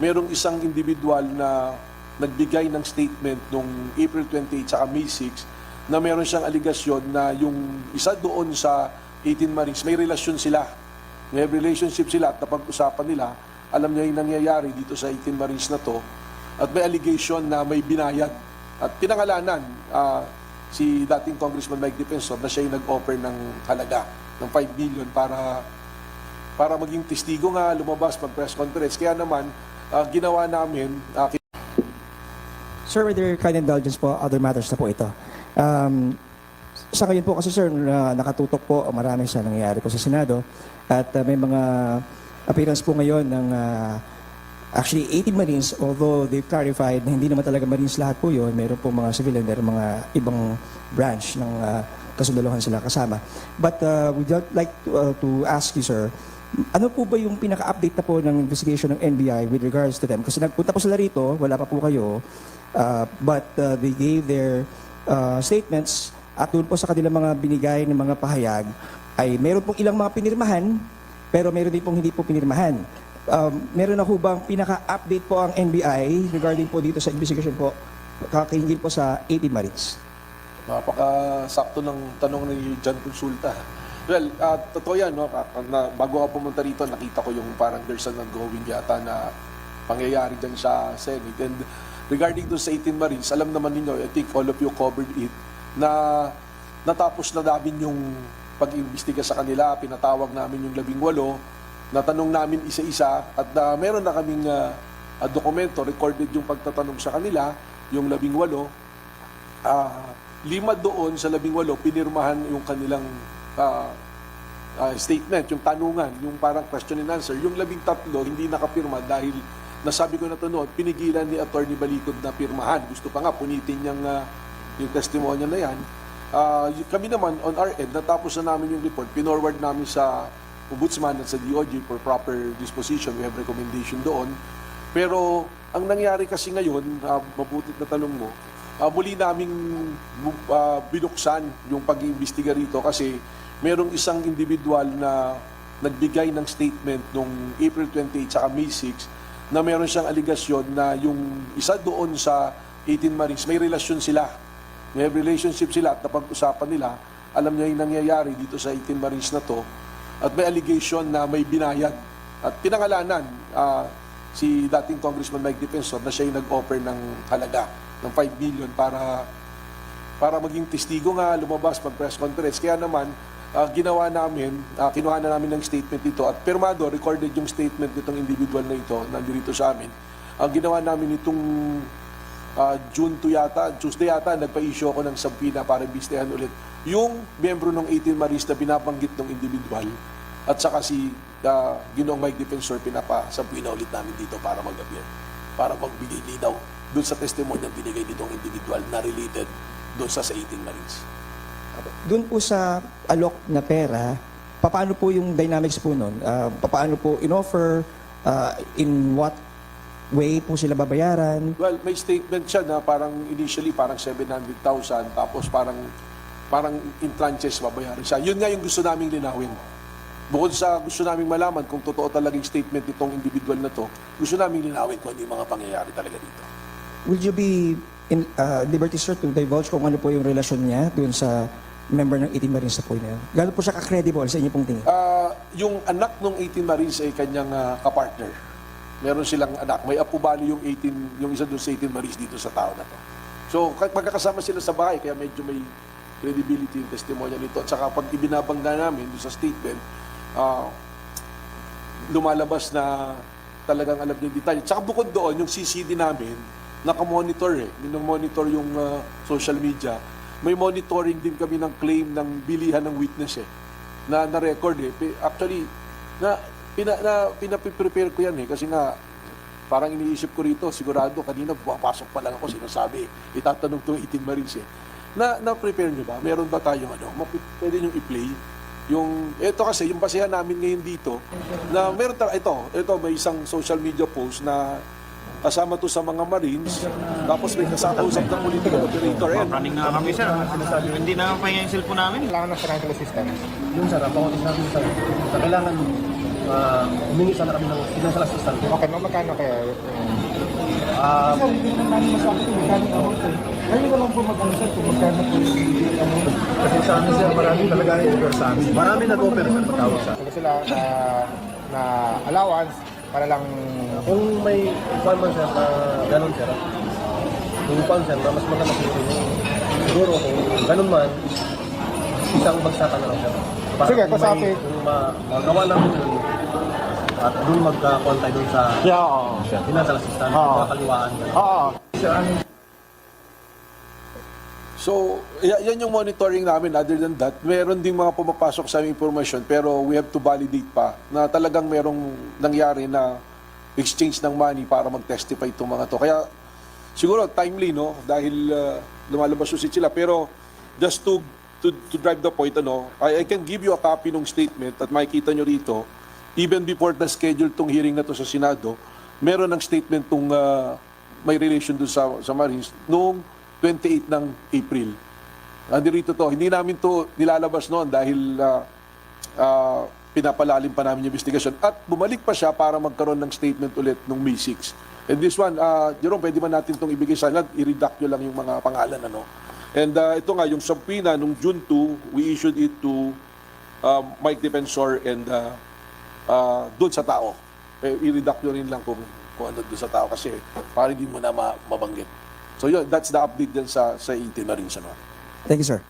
merong isang individual na nagbigay ng statement noong April 28 at May 6 na meron siyang aligasyon na yung isa doon sa 18 Marines, may relasyon sila. May relationship sila at napag-usapan nila, alam niya yung nangyayari dito sa 18 Marines na to at may allegation na may binayad. At pinangalanan si dating Congressman Mike Defensor na siya yung nag-offer ng halaga ng 5 million para maging testigo nga, lumabas mag-press conference. Kaya naman, ginawa namin... Sir, with your kind indulgence po, other matters na po ito. Sa ngayon po kasi sir, nakatutok po marami sa nangyayari po sa Senado at may mga appearance po ngayon ng actually 18 Marines, although they've clarified na hindi naman talaga Marines lahat po yun, meron po mga civilian, meron mga ibang branch ng kasundaluhan sila kasama. But we'd like to ask you sir, ano po ba yung pinaka-update na po ng investigation ng NBI with regards to them? Kasi nagpunta po sila rito, wala pa po kayo, but they gave their statements at doon po sa kanilang mga binigay ng mga pahayag ay meron pong ilang mga pinirmahan, pero meron din pong hindi po pinirmahan. Meron na po bang pinaka-update po ang NBI regarding po dito sa investigation po, kakahinggil po sa 18 Marines? Napaka-sakto ng tanong ni John Consulta. Well, totoo yan, no? Bago ako pumunta rito, nakita ko yung parang there's an ongoing yata na pangyayari dyan sa Senate. And regarding to sa 18 Marines, alam naman ninyo, I think all of you covered it, na natapos na namin yung pag-imbestiga sa kanila, pinatawag namin yung 18, natanong namin isa-isa, at meron na kaming dokumento, recorded yung pagtatanong sa kanila, yung 18, 5 doon sa 18, pinirmahan yung kanilang statement, yung tanungan, yung parang question and answer. Yung 13 hindi nakapirma dahil nasabi ko na ito noon, pinigilan ni Attorney Balikod na pirmahan. Gusto pa nga punitin niyang yung testimonya na yan. Kami naman, on our end, natapos na namin yung report, pinorward namin sa Ombudsman at sa DOJ for proper disposition. We have recommendation doon. Pero ang nangyari kasi ngayon, mabutit na tanong mo, muli naming binuksan yung pag-iimbestiga rito kasi merong isang individual na nagbigay ng statement noong April 28 at May 6 na meron siyang aligasyon na yung isa doon sa 18 Marines, may relasyon sila. May relationship sila at napag-usapan nila, alam niya yung nangyayari dito sa 18 Marines na to at may allegation na may binayad. At pinangalanan si dating Congressman Mike Defensor na siya yung nag-offer ng halaga ng 5 million para maging testigo nga, lumabas mag-press conference. Kaya naman, ginawa namin, kinuha na namin ng statement dito at pirmado, recorded yung statement nitong individual na ito, nandito sa amin. Ginawa namin itong Tuesday yata, nagpa-issue ako ng subpoena para imbestigahan ulit yung miyembro ng 18 Marines na binabanggit ng individual at saka si Ginoong Mike Defensor, pinapa-subpoena ulit namin dito para mag-appear, para magbigay linaw doon sa testimonya ng binigay nitong individual na related doon sa 18 Marines. Doon po sa alok na pera, paano po yung dynamics po nun? Paano po in-offer? In what way po sila babayaran? Well, may statement siya na parang initially parang 700,000 tapos parang in tranches babayaran siya. Yun nga yung gusto naming linawin. Bukod sa gusto naming malaman kung totoo talaga yung statement nitong individual na to, gusto naming linawin kung ano yung mga pangyayari talaga dito. Will you be in liberty sir to divulge kung ano po yung relasyon niya doon sa member ng 18 Marines na po niya? Gano'n po siya ka-credible sa inyo pong tingin? Yung anak ng 18 Marines ay kanyang kapartner. Meron silang anak. May apo bali yung 18, yung isa doon sa 18 Marines dito sa tao na to. So, magkakasama sila sa bahay, kaya medyo may credibility yung testimonya nito. At saka pag ibinabangga namin doon sa statement, lumalabas na talagang alam niya yung detalye. At saka bukod doon, yung CCD namin, nakamonitor monitor yung social media. May monitoring din kami ng claim ng bilihan ng witness na na-record Actually, pinapiprepare ko yan kasi nga parang iniisip ko rito, sigurado kanina papasok pa lang ako, sinasabi, itatanong itong 18 Marines na-prepare nyo ba? Meron ba tayong pwede nyo i-play? Ito kasi, yung basehan namin ngayon dito, na meron ito may isang social media post na kasama to sa mga Marines, tapos may kasausap ng political operator. Running na kami, sir. Hindi na pahinga yung cellphone namin. Kailangan ng financial assistance. Yung sir, ang natin sir, kailangan humingi sana kami ng financial assistance. Okay, magkano kaya? Sir, hindi naman namin masabi kung magkano ang amount eh. Kayo na lang po mag-ano sir kung magkano po yung ano. Kasi sa amin sir, marami talaga yung sa amin. Marami nag-offer sa patawag sa. Kung sila na allowance para lang Kung may fan man sir na ganun sir, kung fan sir na mas maganda siguro kung ganun man, isang bagsakan na lang sir. Para Sige, kung kasabi. may- Kung magawa namin yun, at doon magka-contact doon sa oo. financial assistance, Oo. makakaliwaan. Oo. So, yan yung monitoring namin. Other than that, meron ding mga pumapasok sa aming information pero we have to validate pa na talagang merong nangyari na exchange ng money para mag-testify itong mga to. Kaya siguro timely, no? Dahil lumalabas yung sila. Pero just to drive the point, I can give you a copy ng statement at makikita nyo rito, even before the schedule tong hearing na to sa Senado, meron ng statement tong may relation dun sa Marines noong 28 ng April. Nandito to. Hindi namin to nilalabas noon dahil pinapalalim pa namin yung investigation. At bumalik pa siya para magkaroon ng statement ulit noong May 6. And this one, Jerome, pwede man natin itong ibigay sa inyo. I-redact nyo lang yung mga pangalan. And ito nga, yung subpoena noong June 2, we issued it to Mike Defensor and doon sa tao. I-redact nyo rin lang kung ano doon sa tao kasi para hindi mo na mabanggit. So yun, that's the update din sa 18 Marines. Thank you sir.